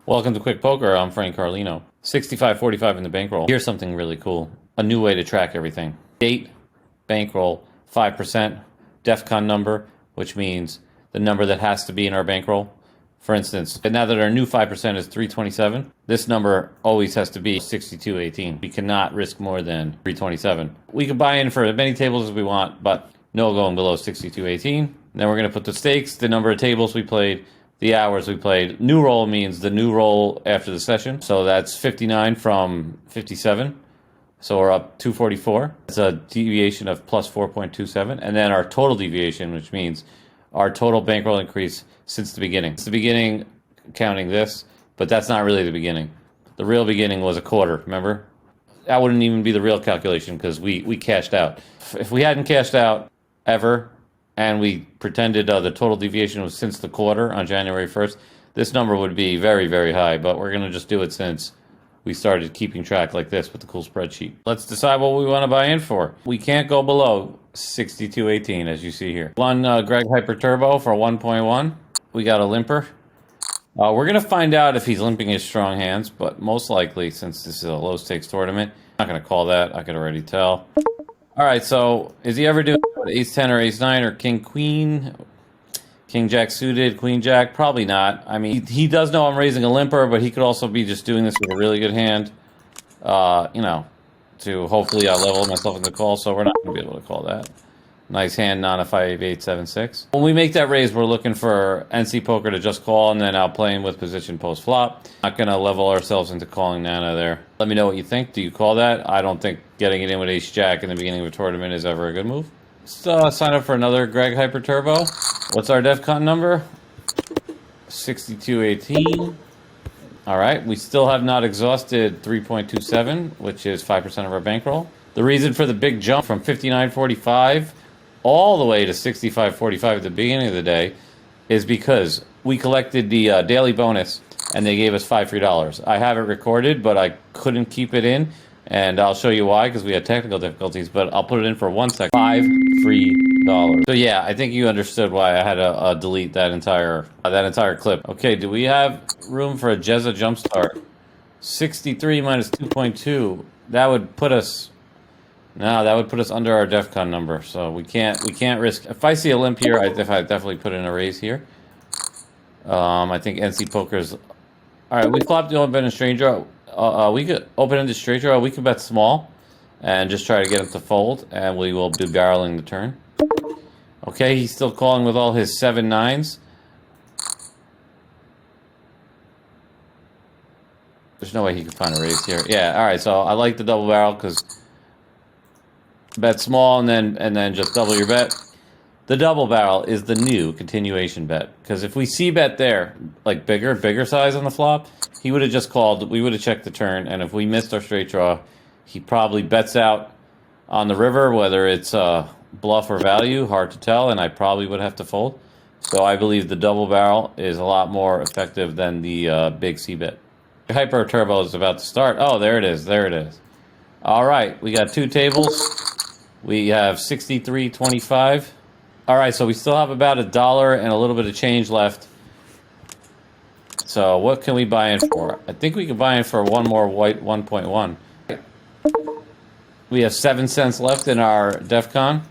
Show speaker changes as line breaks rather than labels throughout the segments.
Welcome to Quick Poker. I'm Frank Carlino. 65.45 in the bankroll. Here's something really cool. A new way to track everything. Date, bankroll, 5%, DEFCON number, which means the number that has to be in our bankroll. For instance, now that our new 5% is 327, this number always has to be 62.18. We cannot risk more than 327. We can buy in for as many tables as we want, but no going below 62.18. Then we're going to put the stakes, the number of tables we played, the hours we played. New roll means the new roll after the session. So that's 59 from 57. So we're up 244. It's a deviation of plus 4.27. And then our total deviation, which means our total bankroll increase since the beginning. It's the beginning counting this, but that's not really the beginning. The real beginning was a quarter, remember? That wouldn't even be the real calculation because we cashed out. If we hadn't cashed out ever, and we pretended the total deviation was since the quarter on January 1st, this number would be very, very high, but we're going to just do it since we started keeping track like this with the cool spreadsheet. Let's decide what we want to buy in for. We can't go below 62.18, as you see here. One Greg Hyper Turbo for 1.1. We got a limper. We're going to find out if he's limping his strong hands, but most likely, since this is a low-stakes tournament, I'm not going to call that. I could already tell. All right, so is he ever doing ace-10 or ace-9 or king-queen? King-jack suited, queen-jack? Probably not. I mean, he does know I'm raising a limper, but he could also be just doing this with a really good hand, you know, to hopefully level myself in the call, so we're not going to be able to call that. Nice hand, non a 5, 8, 7, 6. When we make that raise, we're looking for NC Poker to just call, and then I'll play him with position post-flop. Not going to level ourselves into calling Nana there. Let me know what you think. Do you call that? I don't think getting it in with ace-jack in the beginning of a tournament is ever a good move. So sign up for another Greg Hyper Turbo. What's our DEFCON number? 62.18. All right, we still have not exhausted 3.27, which is 5% of our bankroll. The reason for the big jump from 59.45 all the way to 65.45 at the beginning of the day is because we collected the daily bonus and they gave us $5 free. I have it recorded, but I couldn't keep it in, and I'll show you why because we had technical difficulties, but I'll put it in for 1 second. $5 free. So yeah, I think you understood why I had to delete that entire clip. Okay, do we have room for a Jezza jumpstart? 63 minus 2.2. That would put us... No, that would put us under our DEFCON number, so we can't risk. If I see a limp here, I definitely put in a raise here. I think NC Poker's... All right, we flopped the open and straight draw. We could open into straight draw. We could bet small and just try to get him to fold, and we will do barreling the turn. Okay, he's still calling with all his 7-9s. There's no way he could find a raise here. Yeah, all right, so I like the double barrel because... bet small and then just double your bet. The double barrel is the new continuation bet because if we see bet there, like bigger size on the flop, he would have just called. We would have checked the turn, and if we missed our straight draw, he probably bets out on the river, whether it's bluff or value, hard to tell, and I probably would have to fold. So I believe the double barrel is a lot more effective than the big C bet. Hyper Turbo is about to start. Oh, there it is. There it is. All right, we got 2 tables. We have 63.25. All right, so we still have about $1 and a little bit of change left. So what can we buy in for? I think we can buy in for one more white 1.1. We have 7 cents left in our DEFCON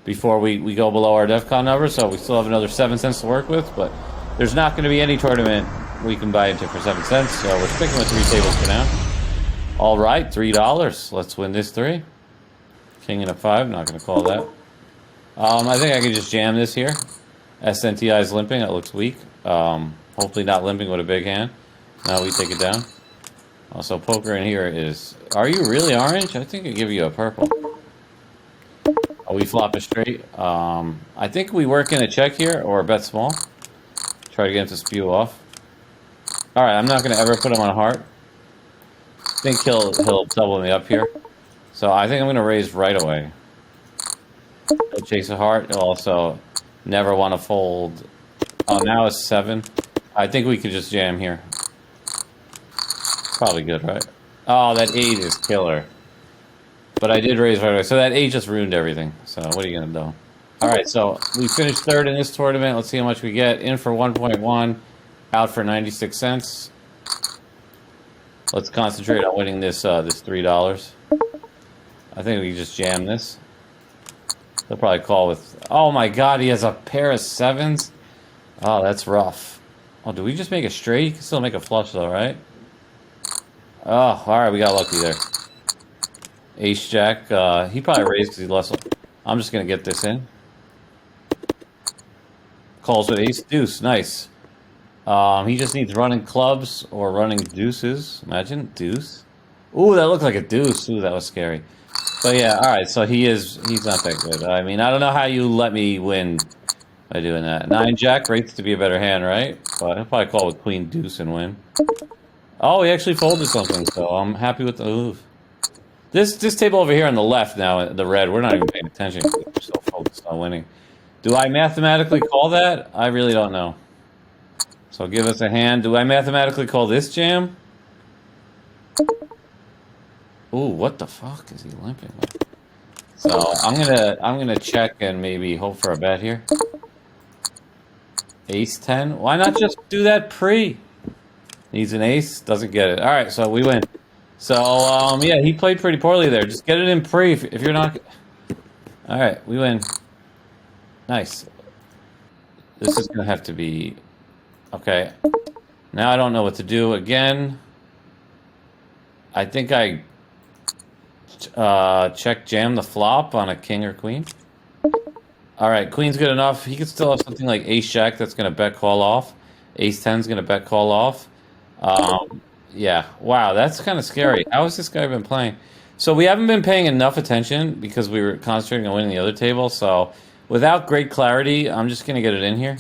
before we go below our DEFCON number, so we still have another 7 cents to work with, but there's not going to be any tournament we can buy into for 7 cents, so we're sticking with 3 tables for now. All right, $3. Let's win this 3. King and a 5, not going to call that. I think I can just jam this here. SNTI is limping, it looks weak. Hopefully not limping with a big hand. Now we take it down. Also, poker in here is... Are you really orange? I think I give you a purple. Oh, we flop a straight. I think we work in a check here, or bet small. Try to get him to spew off. Alright, I'm not going to ever put him on heart. I think he'll double me up here. So I think I'm going to raise right away. He'll chase a heart. He'll also never want to fold. Oh, now it's 7. I think we could just jam here. Probably good, right? Oh, that 8 is killer. But I did raise right away. So that 8 just ruined everything. So what are you going to do? All right, so we finished 3rd in this tournament. Let's see how much we get. In for 1.1, out for 96 cents. Let's concentrate on winning this this $3. I think we can just jam this. They'll probably call with... Oh my god, he has a pair of sevens? Oh, that's rough. Oh, do we just make a straight? You can still make a flush though, right? Oh, alright, we got lucky there. Ace Jack, he probably raised because he lost. I'm just going to get this in. Calls with Ace Deuce, nice. He just needs running clubs or running deuces. Imagine, deuce. Ooh, that looked like a deuce. Ooh, that was scary. So yeah, alright, so he's not that good. I mean, I don't know how you let me win by doing that. 9 Jack rates to be a better hand, right? But I'll probably call with Queen Deuce and win. Oh, he actually folded something, so I'm happy with the move. This table over here on the left now, the red, we're not even paying attention because we're so focused on winning. Do I mathematically call that? I really don't know. So give us a hand. Do I mathematically call this jam? Ooh, what the fuck is he limping with? So I'm gonna check and maybe hope for a bet here. Ace 10. Why not just do that pre? Needs an ace, doesn't get it. All right, so we win. So yeah, he played pretty poorly there. Just get it in pre if you're not. All right, we win. Nice. This is gonna have to be okay. Now I don't know what to do again. I think I check jam the flop on a king or queen. All right, queen's good enough. He could still have something like ace jack that's gonna bet call off. Ace 10's gonna bet call off. Yeah, wow, that's kind of scary. How has this guy been playing? So we haven't been paying enough attention because we were concentrating on winning the other table. So without great clarity, I'm just gonna get it in here.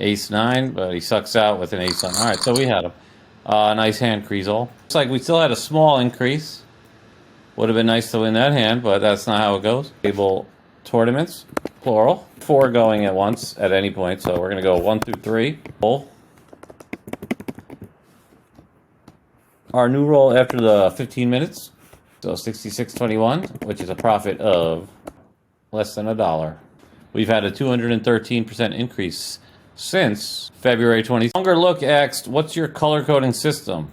Ace 9, but he sucks out with an ace 9. All right, so we had him. Nice hand, Kriesel. Looks like we still had a small increase. Would have been nice to win that hand, but that's not how it goes. Table tournaments, plural. 4 going at once at any point, so we're going to go 1 through 3. Roll. Our new roll after the 15 minutes. So 66.21, which is a profit of less than $1. We've had a 213% increase since February 20th. Longer Look asked, what's your color coding system?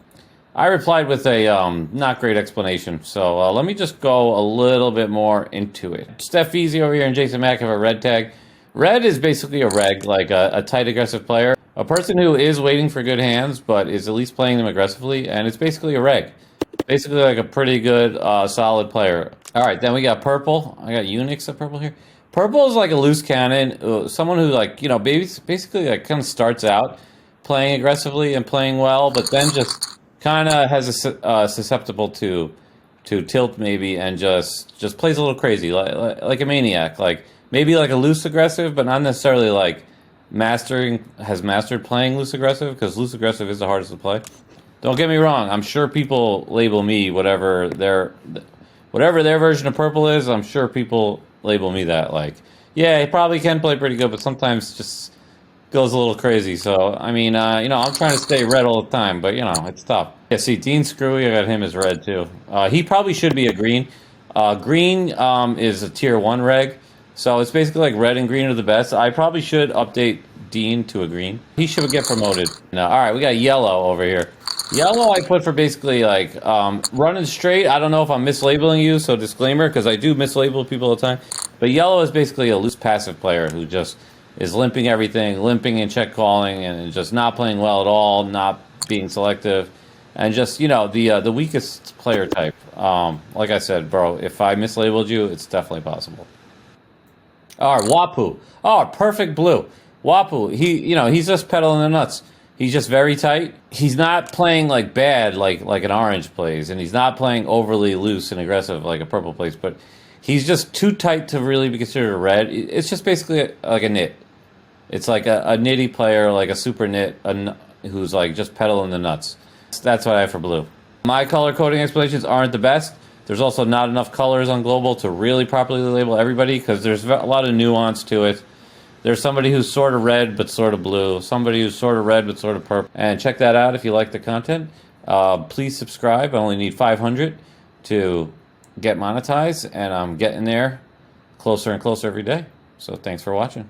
I replied with a not great explanation, so let me just go a little bit more into it. Steph Easy over here and Jason Mack have a red tag. Red is basically a reg, like a tight aggressive player. A person who is waiting for good hands, but is at least playing them aggressively, and it's basically a reg. Basically like a pretty good, solid player. Alright, then we got purple. I got Unix of purple here. Purple is like a loose cannon, someone who like, you know, basically like kind of starts out playing aggressively and playing well, but then just kind of has a susceptible to tilt maybe and just plays a little crazy, like a maniac, like maybe like a loose aggressive, but not necessarily like mastered playing loose aggressive, because loose aggressive is the hardest to play. Don't get me wrong, I'm sure people label me whatever their version of purple is. I'm sure people label me that, like, yeah, he probably can play pretty good, but sometimes just goes a little crazy. So I mean, you know, I'm trying to stay red all the time, but you know, it's tough. Yeah, see, Dean Screwy, I got him as red too. He probably should be a green. Green is a tier 1 reg, so it's basically like red and green are the best. I probably should update Dean to a green. He should get promoted. Now, all right, we got yellow over here. Yellow I put for basically like running straight. I don't know if I'm mislabeling you, so disclaimer, because I do mislabel people all the time. But yellow is basically a loose passive player who just is limping everything, limping and check calling, and just not playing well at all, not being selective, and just, you know, the weakest player type. Like I said, bro, if I mislabeled you, it's definitely possible. All right, Wapu. Oh, perfect blue. Wapu, he's just pedaling the nuts. He's just very tight. He's not playing like bad like an orange plays, and he's not playing overly loose and aggressive like a purple plays, but he's just too tight to really be considered a red. It's just basically like a nit. It's like a nitty player, like a super nit, who's like just pedaling the nuts. That's what I have for blue. My color coding explanations aren't the best. There's also not enough colors on Global to really properly label everybody, because there's a lot of nuance to it. There's somebody who's sort of red but sort of blue, somebody who's sort of red but sort of purple. And check that out if you like the content. Please subscribe. I only need 500 to get monetized, and I'm getting there closer and closer every day. So thanks for watching.